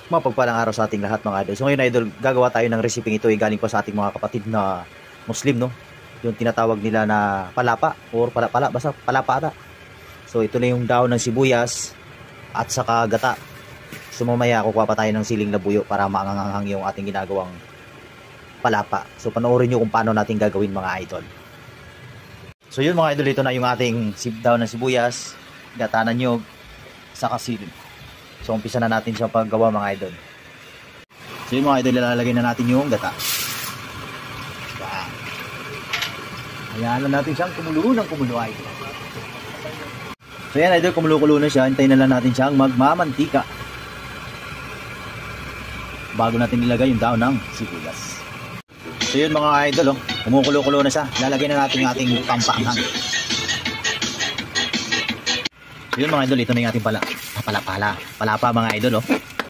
Mapagpalang araw sa ating lahat mga idol. So ngayon idol, gagawa tayo ng recipe ito galing pa sa ating mga kapatid na Muslim, no? Yung tinatawag nila na palapa or palapala, basta palapa ata. So ito na yung daon ng sibuyas at saka gata. So mamaya kukuha pa tayo ng siling labuyo para maanganghang yung ating ginagawang palapa. So panoorin nyo kung paano natin gagawin mga idol. So yun mga idol, ito na yung ating daon ng sibuyas, gata na nyog, saka sili. So umpisa na natin sa paggawa mga idol. So yung mga idol, ilalagay na natin yung gata. Hayaan na natin siyang kumulo ng kumulo idol. So yan idol, kumulo-kulo na siya. Hintayin na lang natin siyang magmamantika bago natin ilagay yung daon ng sibuyas. So yun mga idol, kumukulo-kulo na siya. Lalagay na natin yung ating pampaanghang. So yun mga idol, ito na yung ating palapa mga idol.